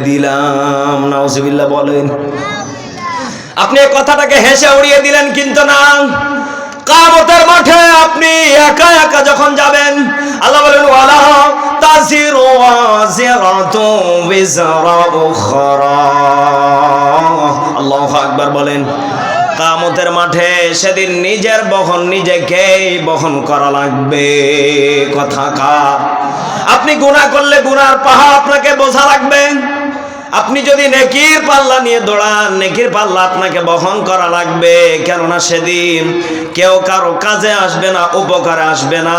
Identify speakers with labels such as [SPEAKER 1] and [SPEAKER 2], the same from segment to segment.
[SPEAKER 1] দিলাম। নাউজুবিল্লাহ বলেন। আপনি এই কথাটাকে হেসে উড়িয়ে দিলেন, কিন্তু না, কিয়ামতের মাঠে আপনি একা একা যখন যাবেন, আল্লাহ বলেন ওয়ালা তাজিরু ওয়াজিরাতু বিজরা উখরা। আল্লাহু আকবার বলেন। কিয়ামতের মাঠে সেদিন নিজের বহন নিজেকেই বহন করা লাগবে। কথা কার? আপনি গুনাহ করলে গুনার পাহাড় আপনাকে বোঝা লাগবে। আপনি যদি নেকির পাল্লা নিয়ে দৌড়ান, নেকির পাল্লা আপনাকে বহন করা লাগবে। কেননা সেদিন কেউ কারো কাজে আসবে না, উপকারে আসবে না।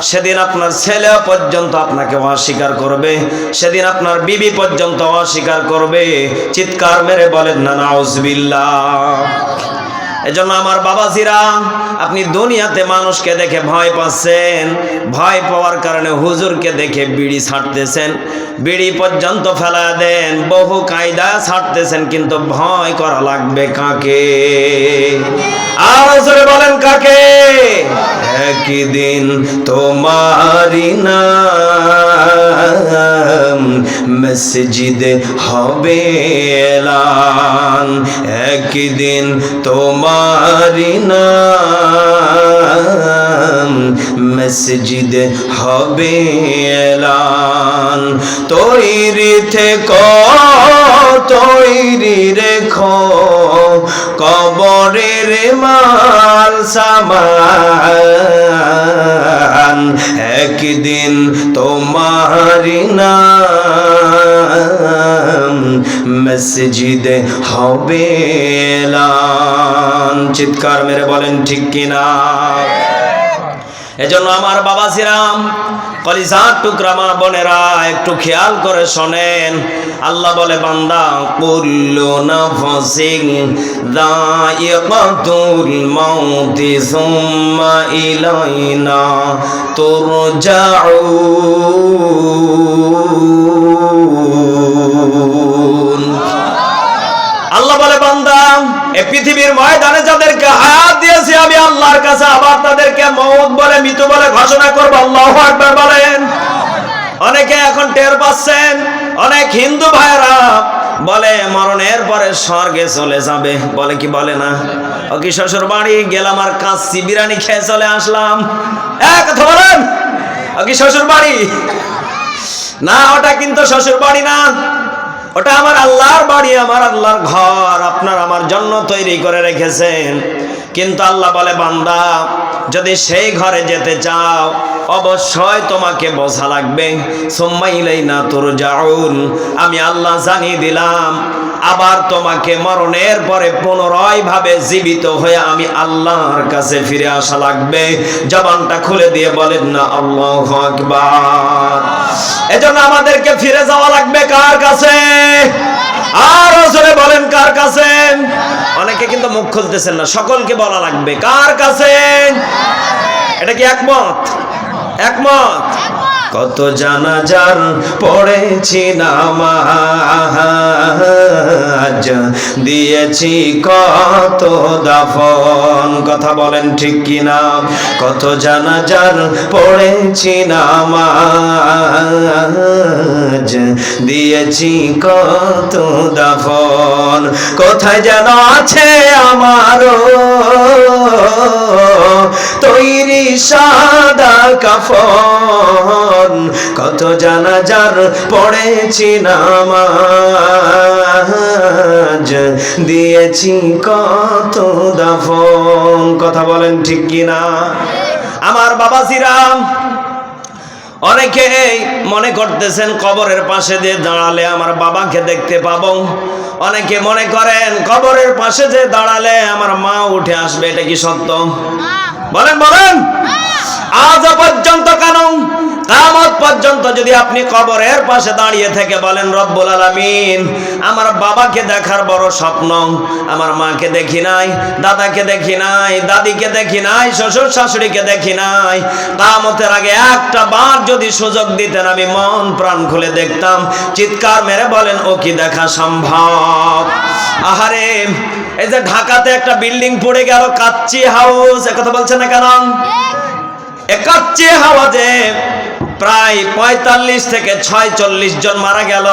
[SPEAKER 1] সেদিন আপনার ছেলে পর্যন্ত আপনাকে অস্বীকার করবে, সেদিন আপনার বিবি পর্যন্ত অস্বীকার করবে। চিৎকার মেরে বলেন না নাউজুবিল্লাহ। এজন্য আমার বাবাজিরা, আপনি দুনিয়াতে মানুষকে দেখে ভয় পাচ্ছেন, ভয় পাওয়ার কারণে হুজুরকে দেখে বিড়ি ছাড়তেছেন, বিড়ি পর্যন্ত ফেলা দেন, বহু কায়দা ছাড়তেছেন, কিন্তু ভয় করা লাগবে কাকে? আর জোরে বলেন কাকে? একদিন তোমারি নাম মসজিদে হবে এলান, একদিন তোমারি নাম মসজিদে হবে এলান। তৈরি থেকো, তৈরি রেখো, কবরের মাল সামান, একদিন তোমারি নাম মসজিদে হবে এলান। চিৎকার মেরে বলেন ঠিক কিনা? এজন্য আমার বাবাজিরাম, কলিজার টুকরা মা বোনেরা, একটু খেয়াল করে শোনেন। আল্লাহ বলে বান্দা, কুল্লু নাফসিন যায়িকাতুল মাউতি সুম্মা ইলাইনা তুরজাউন। আল্লাহ বলে বান্দা, এই পৃথিবীর ময়দানে যাদেরকে হায়াত দিয়েছি আমি আল্লাহর কাছে আবার তাদেরকে মওত বলে, মৃত্যু বলে ঘোষণা করব। আল্লাহু আকবার বলেন। অনেকে এখন টের পাচ্ছেন, অনেক হিন্দু ভাইরা বলে মরণের পরে স্বর্গে চলে যাবে, বলে কি বলে না? ও কি শ্বশুর বাড়ি গেলাম আর কাচ্চি বিরিয়ানি খেয়ে চলে আসলাম, কথা বলেন। ও কি শ্বশুর বাড়ি? না, ওটা কিন্তু শ্বশুর বাড়ি না, ওটা আমার আল্লাহর বাড়ি, আমার আল্লাহর ঘর আপনার আমার জন্য তৈরি করে রেখেছেন। কিন্তু আল্লাহ বলে বান্দা, যদি সেই ঘরে যেতে চাও অবশ্যই তোমাকে বোঝা লাগবে। সুম্মা ইলাইনা তুরজাউন, আমি আল্লাহ জানিয়ে দিলাম আবার তোমাকে মরণের পরে পুনরায় ভাবে জীবিত হয়ে আমি আল্লাহর কাছে ফিরে আসা লাগবে। জবানটা খুলে দিয়ে বলেন না আল্লাহু আকবার। এজন্য আমাদেরকে ফিরে যাওয়া লাগবে কার কাছে? আর জোরে বলেন কার কাছে? অনেকে কিন্তু মুখ খুলতেছেন না, সকলকে বলা লাগবে কার কাছে? এটা কি একমত? একমত? কত জানাজার পড়েছি নামাজ, দিয়েছি কত দাফন, কথা বলেন ঠিক কিনা? কত জানাজার পড়েছি নামাজ, দিয়েছি কত দাফন, কোথায় যেন আছে আমারও তৈরি সাদা কাফন, কত জানাজার পড়েছি নামাজ, দিয়েছি কত দাফন, কথা বলেন ঠিক কিনা? আমার বাবাজিরা, অনেকে মনে করতেছেন কবরের পাশে দিয়ে দাঁড়ালে আমার বাবাকে দেখতে পাবো, অনেকে মনে করেন কবরের পাশে যে দাঁড়ালে আমার মা উঠে আসবে। এটা কি সত্য? বলেন বলেন। আজ পর্যন্ত কেন কিয়ামত পর্যন্ত যদি আপনি কবরের পাশে দাঁড়িয়ে থেকে বলেন রব্বুল আলামিন, আমার বাবাকে দেখার বড় স্বপ্ন, আমার মাকে দেখি নাই, দাদাকে দেখি নাই, দাদিকে দেখি নাই, শ্বশুর শাশুড়িকে দেখি নাই, কিয়ামতের আগে একটা বার যদি সুযোগ দিতেন আমি মন প্রাণ খুলে দেখতাম। চিৎকার মেরে বলেন ও কি দেখা সম্ভব? আহারে, এই যে ঢাকাতে একটা বিল্ডিং পড়ে গেল, কাচ্চি হাউস, কথা বলছেন না কেন? এ কাচ্চি হাওয়াজে প্রায় ৪৫ থেকে ৪৬ জন মারা গেল।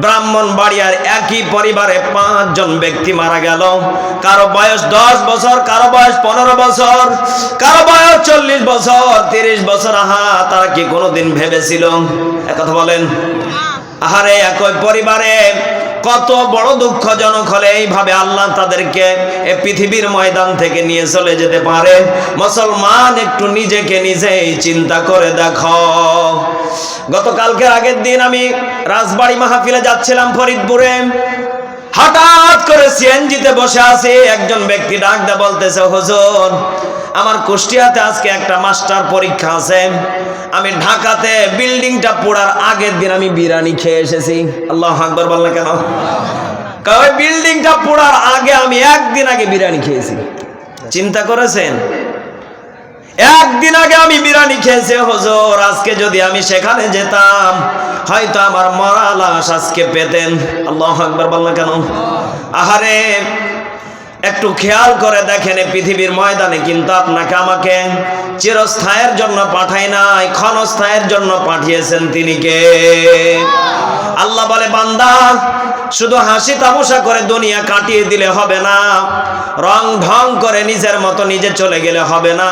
[SPEAKER 1] ব্রাহ্মণবাড়িয়ার একই পরিবারে ৫ জন ব্যক্তি মারা গেল। কারো বয়স ১০ বছর, কারো বয়স ১৫ বছর, কারো বয়স ৪০ বছর, ৩০ বছর। আহা, তারা কি কোনোদিন ভেবেছিল? একথা বলেন। আহারে, একই পরিবারে কত বড় দুঃখজনক হলে এইভাবে আল্লাহ তাদেরকে এই পৃথিবীর ময়দান থেকে নিয়ে চলে যেতে পারে। মুসলমান, একটু নিজেকে নিজেই চিন্তা করে দেখো। গতকালকে আগের দিন আমি রাজবাড়ি মাহফিলে যাচ্ছিলাম ফরিদপুরে। হঠাৎ করে সিএনজিতে বসে আছি, একজন ব্যক্তি ডাক দিয়ে বলতেছে, হুজুর, আমার কুষ্টিয়াতে আজকে একটা মাস্টার পরীক্ষা আছে। আমি ঢাকাতে বিল্ডিংটা পোড়ার আগের দিন আমি বিরিয়ানি খেয়ে এসেছি। আল্লাহু আকবার বললেন কেন? কারণ বিল্ডিংটা পোড়ার আগে আমি একদিন আগে বিরিয়ানি খেয়েছি। চিন্তা করেছেন? একদিন আগে আমি বিরিয়ানি খেয়েছি। হুজুর, আজকে যদি আমি সেখানে যেতাম, হয়তো আমার মরা লাশ আজকে পেতেন। আল্লাহু আকবার বললেন কেন? আহারে, একটু খেয়াল করে দেখেন, পৃথিবীর ময়দানে কিন্তু আপনাকে আমাকে চিরস্থায়ের জন্য পাঠাই নাই, ক্ষণস্থায়ের জন্য পাঠিয়েছেন। তিনি কে? আল্লাহ বলে, বান্দা, শুধু হাসি তামাশা করে দুনিয়া কাটিয়ে দিলে হবে না, রং ঢং করে নিজের মতো নিজে চলে গেলে হবে না।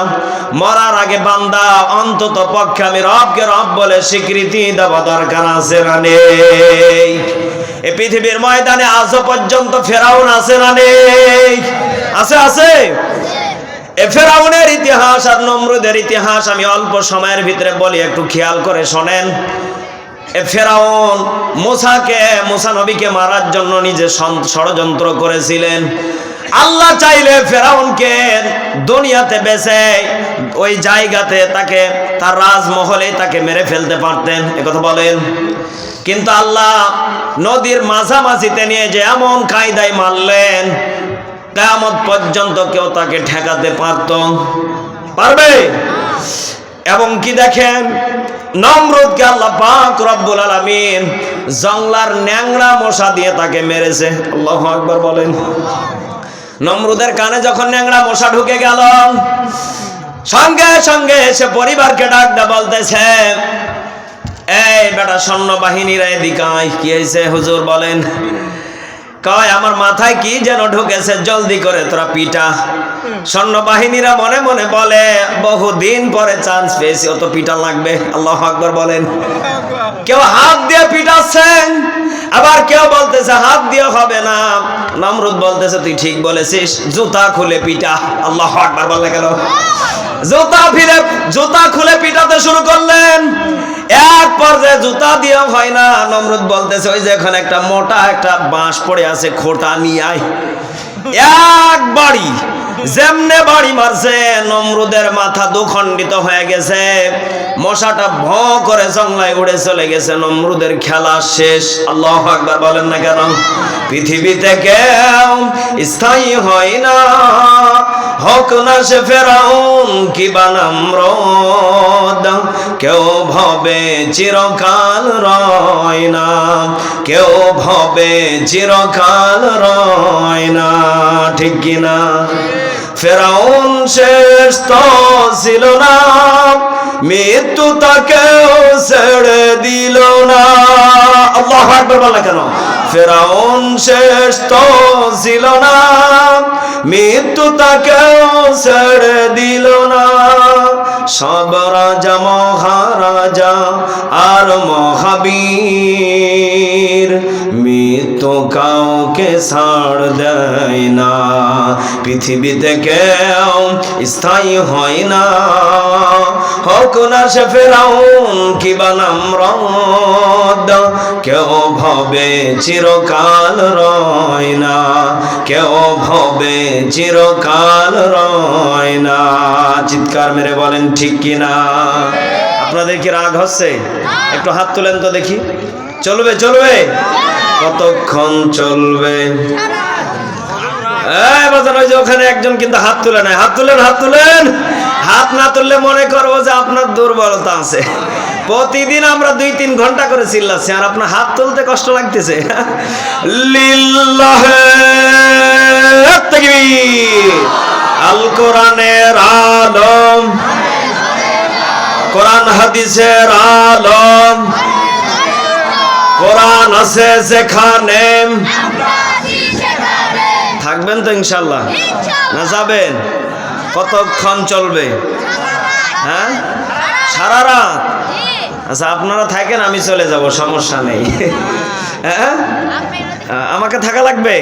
[SPEAKER 1] মরার আগে বান্দা অন্তত পক্ষে আমি রবকে রব বলে স্বীকৃতি দেওয়া দরকার আছে না নেই? এই পৃথিবীর ময়দানে আজও পর্যন্ত ফেরাউন আছে না নেই? আছে, আছে। এ ফেরাউনের ইতিহাস আর নমরুদের ইতিহাস আমি অল্প সময়ের ভিতরে বলি, একটু খেয়াল করে শোনেন। এ ফেরাউন মুসা নবীকে মারার জন্য নিজে ষড়যন্ত্র করেছিলেন। আল্লাহ চাইলে ফেরাউনকে দুনিয়াতে বেঁচে ওই জায়গাতে তাকে, তার রাজমহলে তাকে মেরে ফেলতে পারতেন। একথা বলেন। কিন্তু আল্লাহ নদীর মাঝামাঝিতে নিয়ে যে এমন কায়দায় মারলেন, কিয়ামত পর্যন্ত কেউ তাকে ঠেকাতে পারবে? এবং কি দেখেন, নমরুদকে আল্লাহ পাক রব্বুল আলামিন জংলার ন্যাংরা মশা দিয়ে তাকে মেরেছে। আল্লাহু আকবার বলেন। নমরুদের কানে যখন ন্যাংরা মশা ঢুকে গেল, সঙ্গে সঙ্গে সে পরিবারকে ডাক দিয়ে বলতেছে, এই বেটা সৈন্যবাহিনীরা এদিকে আয়। কি হয়েছে হুজুর বলেন? কয়, আমার মাথায় কি যেন ঢুকেছে, জলদি করে তোরা পিটা। সৈন্যবাহিনীরা মনে মনে বলে, বহুদিন পরে চান্স পেয়েছি, অত পিটা লাগবে। আল্লাহু আকবার বলেন। কেউ হাত দিয়ে পিটাচ্ছেন, আবার কেউ বলতেছে হাত দিয়ে হবে না। নমরুদ বলতেছে, তুই ঠিক বলেছিস, জুতা খুলে পিটা। আল্লাহু আকবার বললে গেল। জুতা খুলে পিটাতে শুরু করলেন। এক পর্যায়ে জুতা দিয়ে হয় না, নমরুদ বলতেছে, ওই যে এখানে একটা মোটা একটা বাঁশ পড়ে আছে, খোঁটা নিয়ে আয়। এক বাড়ি, যেমনে বাড়ি মারছে, নমরুদের মাথা দুখণ্ডিত হয়ে গেছে। মশাটা ভঁ করে জংলায় উড়ে চলে গেছে। নমরুদের খেলা শেষ। আল্লাহু আকবার বলেন না কেন? পৃথিবীতে কেউ স্থায়ী হয় না, হোক না সে ফেরাউন কিবা নমরুদ। কেউ ভবে চিরকাল রয় না, কেউ ভবে চিরকাল রয় না। ঠিক কিনা? ফেরাউন শেষ তো ছিল না, মৃত্যু তাকেও ছেড়ে দিল না। আল্লাহু আকবার বলা কেন? ফেরাউন শেষ তো ছিল না, মৃত্যু তাকেও ছেড়ে দিল না। সব রাজা মহারাজা আর মহাবীর, মৃত্যু কাউকে ছাড় দেয় না। পৃথিবীতে কেউ স্থায়ী হয় না, হোক না সে ফেরাউন কিবা নমরুদ। কেউ ভবে চিরকাল রয় না, কেউ ভবে চিরকাল রয় না। চিৎকার মেরে বলেন ঠিক কিনা? আপনাদের কি রাগ হচ্ছে? একটু হাত তুলেন তো দেখি। চলবে চলবে? কতক্ষণ চলবে? ওই যে ওখানে একজন কিন্তু হাত তুলে নাই। হাত তুলেন, হাত তুলেন। হাত না তুললে মনে করবো যে আপনার দুর্বলতা আছে। প্রতিদিন আমরা 2-3 ঘন্টা করে চিল্লাচ্ছি, আর আপনার হাত তুলতে কষ্ট লাগতেছে। লিল্লাহে তাকবীর। আল কোরআনের আলম, কোরআন হাদিসের আলম, কোরআন আছে যেখানে, থাকবেন তো ইনশাল্লাহ না যাবেন? কতক্ষণ চলবে? হ্যাঁ, সারা রাত? আচ্ছা আপনারা থাকেন, আমি চলে যাব, সমস্যা নেই। হ্যাঁ, আমাকে থাকা লাগবে?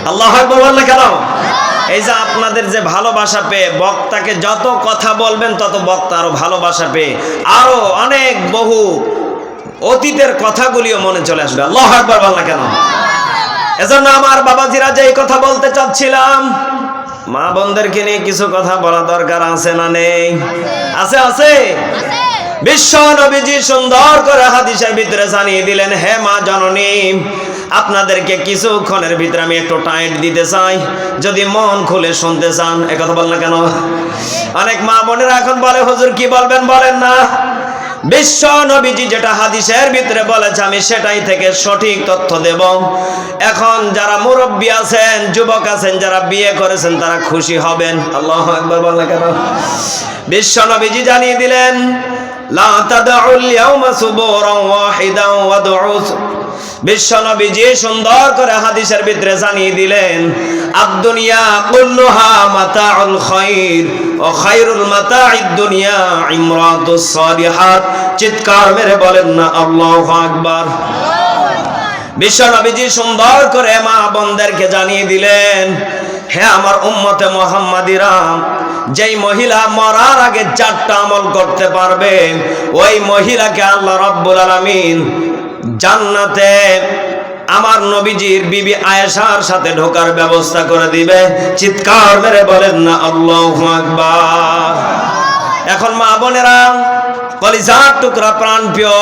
[SPEAKER 1] আল্লাহু আকবার বললে কেন? এই যে আপনাদের যে ভালোবাসা পেয়ে বক্তাকে যত কথা বলবেন তত বক্তা আরো ভালোবাসা পেয়ে আরো অনেক বহু অতীতের কথাগুলিও মনে চলে আসবে। আল্লাহু আকবার বললে কেন? এজন্য আমার বাবাজিরা যে এই কথা বলতে চাচ্ছিলাম, মা বোনদেরকে নিয়ে কিছু কথা বলা দরকার আছে না নেই? আছে, আছে। বিশ্ব নবীজি সুন্দর করে হাদিসের ভিতরে জানিয়ে দিলেন, হে মা জননী, আপনাদেরকে কিছুক্ষণের ভিতরে আমি একটু টাইট দিতে চাই, যদি মন খুলে শুনতে চান। এ কথা বল না কেন? অনেক মা বোনেরা এখন বলে, হুজুর কি বলবেন বলেন না। বিশ্ব নবীজি যেটা হাদিসের ভিতরে বলেছে আমি সেটাই থেকে সঠিক তথ্য দেব। এখন যারা মুরব্বী আছেন, যুবক আছেন, যারা বিয়ে করেছেন তারা খুশি হবেন। আল্লাহু আকবার বল না কেন? বিশ্ব নবীজি জানিয়ে দিলেন, লা তাদউল ইয়াউমা সুবুরান ওয়াহিদান ওয়াদউ। বিশ্ব নবীজি সুন্দর করে হাদিসের ভিতরে জানিয়ে দিলেন, আদ-দুনিয়া কুল্লুহা মাতাউল খায়র ওয়া খায়রুল মাতাইদ দুনিয়া ইমরাতুস সালিহাত। চিৎকার মেরে বলেন না আল্লাহু আকবার। বিশ্ব নবীজি সুন্দর করে মা বোনদেরকে জানিয়ে দিলেন, হে আমার উম্মতে মুহাম্মাদিরা, যেই মহিলা মরার আগে 4টা আমল করতে পারবে ওই মহিলাকে আল্লাহ রাব্বুল আলামিন জান্নাতে আমার নবীজির বিবি আয়েশার সাথে ঢোকার ব্যবস্থা করে দিবে। চিৎকার মেরে বলেন না আল্লাহু আকবার। এখন মা বোনেরা, কলিজার টুকরা প্রাণ প্রিয়